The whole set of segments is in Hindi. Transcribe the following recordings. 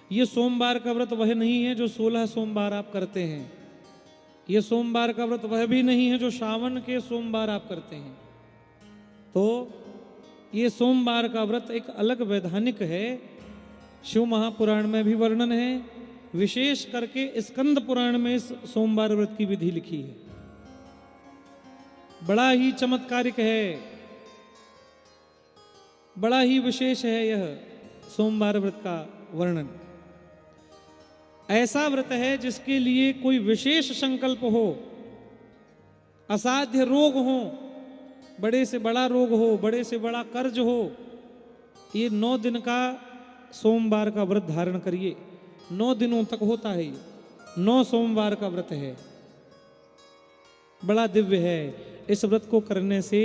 ये सोमवार का व्रत वह नहीं है जो 16 सोमवार आप करते हैं। ये सोमवार का व्रत वह भी नहीं है जो श्रावण के सोमवार आप करते हैं। तो ये सोमवार का व्रत एक अलग वैधानिक है। शिव महापुराण में भी वर्णन है, विशेष करके स्कंद पुराण में इस सोमवार व्रत की विधि लिखी है। बड़ा ही चमत्कारिक है, बड़ा ही विशेष है यह सोमवार व्रत का वर्णन। ऐसा व्रत है जिसके लिए कोई विशेष संकल्प हो, असाध्य रोग हो, बड़े से बड़ा रोग हो, बड़े से बड़ा कर्ज हो, ये 9 दिन का सोमवार का व्रत धारण करिए। 9 दिनों तक होता है, ये 9 सोमवार का व्रत है, बड़ा दिव्य है। इस व्रत को करने से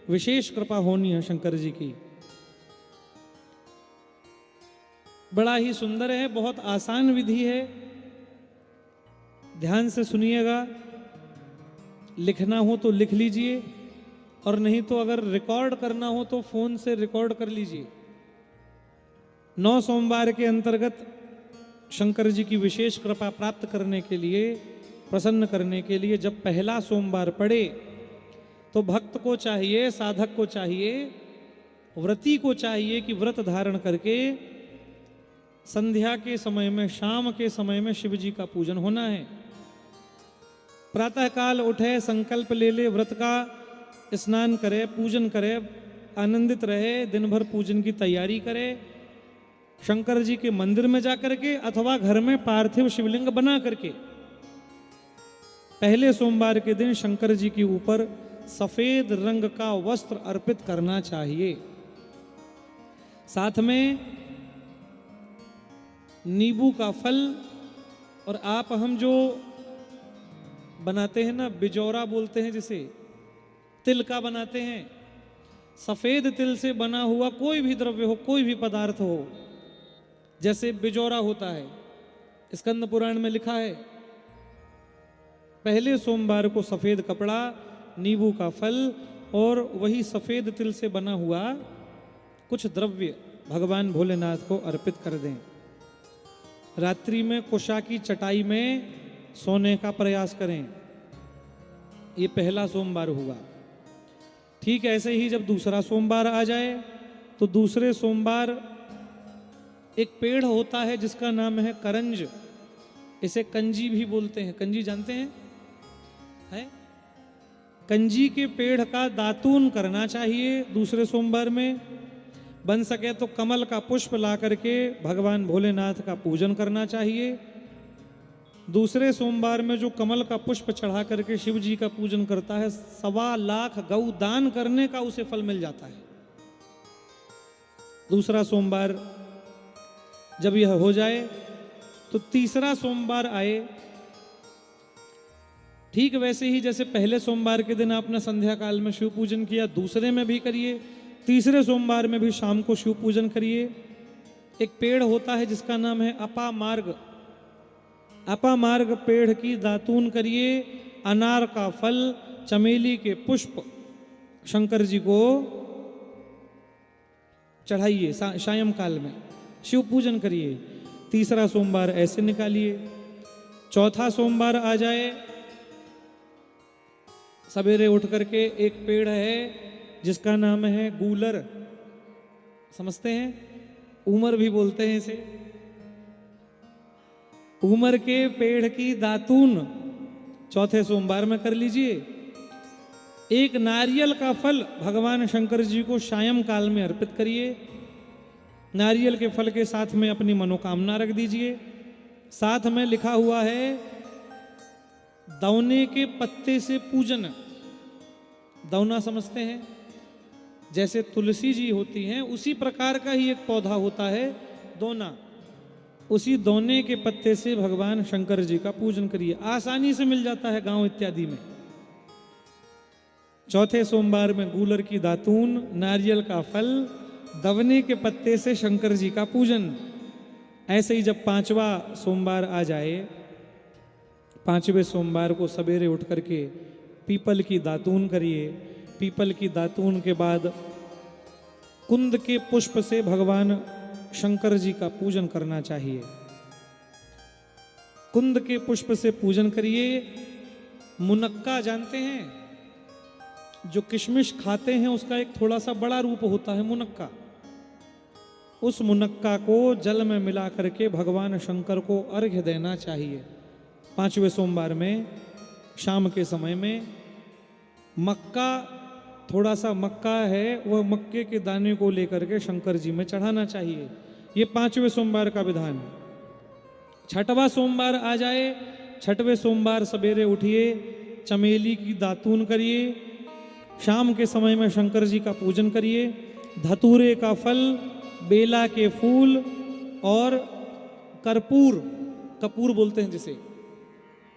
विशेष कृपा होनी है शंकर जी की। बड़ा ही सुंदर है, बहुत आसान विधि है। ध्यान से सुनिएगा, लिखना हो तो लिख लीजिए, और नहीं तो अगर रिकॉर्ड करना हो तो फोन से रिकॉर्ड कर लीजिए। 9 सोमवार के अंतर्गत शंकर जी की विशेष कृपा प्राप्त करने के लिए, प्रसन्न करने के लिए जब पहला सोमवार पड़े तो भक्त को चाहिए, साधक को चाहिए, व्रती को चाहिए कि व्रत धारण करके संध्या के समय में, शाम के समय में शिव जी का पूजन होना है। प्रातः काल उठे, संकल्प ले ले व्रत का, स्नान करे, पूजन करे, आनंदित रहे, दिन भर पूजन की तैयारी करे, शंकर जी के मंदिर में जाकर के अथवा घर में पार्थिव शिवलिंग बना करके पहले सोमवार के दिन शंकर जी के ऊपर सफेद रंग का वस्त्र अर्पित करना चाहिए। साथ में नींबू का फल, और आप हम जो बनाते हैं ना, बिजौरा बोलते हैं जिसे, तिल का बनाते हैं, सफेद तिल से बना हुआ कोई भी द्रव्य हो, कोई भी पदार्थ हो, जैसे बिजौरा होता है, स्कंद पुराण में लिखा है। पहले सोमवार को सफेद कपड़ा, नींबू का फल और वही सफेद तिल से बना हुआ कुछ द्रव्य भगवान भोलेनाथ को अर्पित कर दें। रात्रि में कुशा की चटाई में सोने का प्रयास करें। ये पहला सोमवार हुआ। ठीक ऐसे ही जब दूसरा सोमवार आ जाए तो दूसरे सोमवार एक पेड़ होता है जिसका नाम है करंज, इसे कंजी भी बोलते हैं। कंजी जानते हैं? है? कंजी के पेड़ का दातून करना चाहिए दूसरे सोमवार में। बन सके तो कमल का पुष्प ला करके भगवान भोलेनाथ का पूजन करना चाहिए। दूसरे सोमवार में जो कमल का पुष्प चढ़ा करके शिव जी का पूजन करता है, 1.25 लाख गौ दान करने का उसे फल मिल जाता है। दूसरा सोमवार जब यह हो जाए तो तीसरा सोमवार आए। ठीक वैसे ही जैसे पहले सोमवार के दिन आपने संध्या काल में शिव पूजन किया, दूसरे में भी करिए, तीसरे सोमवार में भी शाम को शिव पूजन करिए। एक पेड़ होता है जिसका नाम है अपामार्ग। अपामार्ग पेड़ की दातून करिए। अनार का फल, चमेली के पुष्प शंकर जी को चढ़ाइए सायं काल में, शिव पूजन करिए। तीसरा सोमवार ऐसे निकालिए। चौथा सोमवार आ जाए, सवेरे उठ करके एक पेड़ है जिसका नाम है गूलर, समझते हैं? उमर भी बोलते हैं इसे। उमर के पेड़ की दातून चौथे सोमवार में कर लीजिए। एक नारियल का फल भगवान शंकर जी को सायं काल में अर्पित करिए। नारियल के फल के साथ में अपनी मनोकामना रख दीजिए। साथ में लिखा हुआ है दौने के पत्ते से पूजन। दौना समझते हैं? जैसे तुलसी जी होती हैं उसी प्रकार का ही एक पौधा होता है दोना। उसी दोने के पत्ते से भगवान शंकर जी का पूजन करिए। आसानी से मिल जाता है गांव इत्यादि में। चौथे सोमवार में गूलर की दातून, नारियल का फल, दवने के पत्ते से शंकर जी का पूजन। ऐसे ही जब 5वां सोमवार आ जाए, 5वें सोमवार को सवेरे उठ करके पीपल की दातून करिए। पीपल की दातून के बाद कुंद के पुष्प से भगवान शंकर जी का पूजन करना चाहिए। कुंद के पुष्प से पूजन करिए। मुनक्का जानते हैं, जो किशमिश खाते हैं उसका एक थोड़ा सा बड़ा रूप होता है मुनक्का। उस मुनक्का को जल में मिला करके भगवान शंकर को अर्घ्य देना चाहिए। 5वें सोमवार में शाम के समय में मक्का, थोड़ा सा मक्का है, वह मक्के के दाने को लेकर के शंकर जी में चढ़ाना चाहिए। ये 5वें सोमवार का विधान। 6वां सोमवार आ जाए, 6वें सोमवार सवेरे उठिए, चमेली की दातून करिए, शाम के समय में शंकर जी का पूजन करिए। धतूरे का फल, बेला के फूल और कर्पूर, कपूर बोलते हैं जिसे,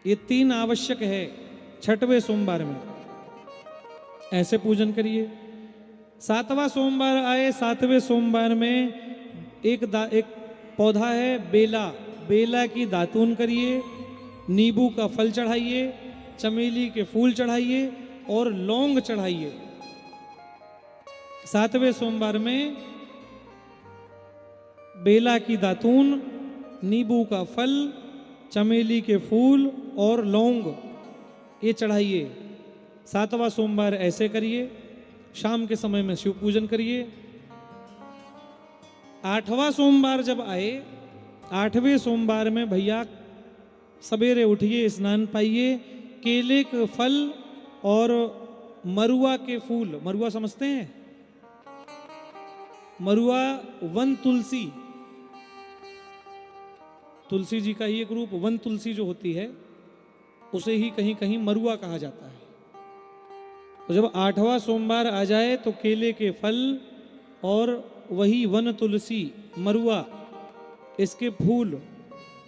ये 3 आवश्यक है 6वें सोमवार में। ऐसे पूजन करिए। 7वां सोमवार आए, 7वें सोमवार में एक पौधा है बेला, बेला की दातून करिए, नींबू का फल चढ़ाइए, चमेली के फूल चढ़ाइए और लौंग चढ़ाइए। 7वें सोमवार में बेला की दातून, नींबू का फल, चमेली के फूल और लौंग ये चढ़ाइए। 7वां सोमवार ऐसे करिए। शाम के समय में शिव पूजन करिए। 8वां सोमवार जब आए, 8वें सोमवार में भैया सवेरे उठिए, स्नान पाइए, केले के फल और मरुआ के फूल, मरुआ समझते हैं? मरुआ वन तुलसी, तुलसी जी का ही एक रूप, वन तुलसी जो होती है उसे ही कहीं कहीं मरुआ कहा जाता है। तो जब 8वां सोमवार आ जाए तो केले के फल और वही वन तुलसी, मरुआ, इसके फूल,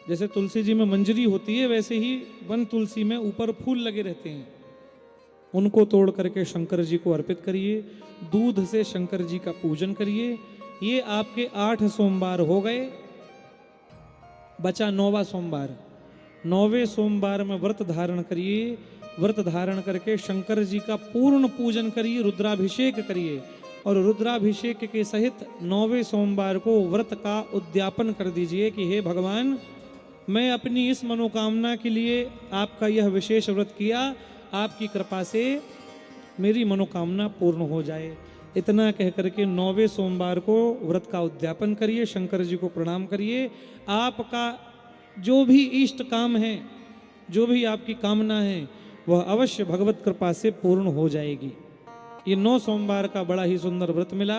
जैसे तुलसी जी में मंजरी होती है वैसे ही वन तुलसी में ऊपर फूल लगे रहते हैं, उनको तोड़ करके शंकर जी को अर्पित करिए। दूध से शंकर जी का पूजन करिए। ये आपके 8 सोमवार हो गए। बचा 9वां सोमवार। 9वें सोमवार में व्रत धारण करिए। व्रत धारण करके शंकर जी का पूर्ण पूजन करिए, रुद्राभिषेक करिए और रुद्राभिषेक के सहित 9वें सोमवार को व्रत का उद्यापन कर दीजिए कि हे भगवान, मैं अपनी इस मनोकामना के लिए आपका यह विशेष व्रत किया, आपकी कृपा से मेरी मनोकामना पूर्ण हो जाए। इतना कह करके 9वें सोमवार को व्रत का उद्यापन करिए, शंकर जी को प्रणाम करिए। आपका जो भी इष्ट काम है, जो भी आपकी कामना है, वह अवश्य भगवत कृपा से पूर्ण हो जाएगी। ये 9 सोमवार का बड़ा ही सुंदर व्रत मिला।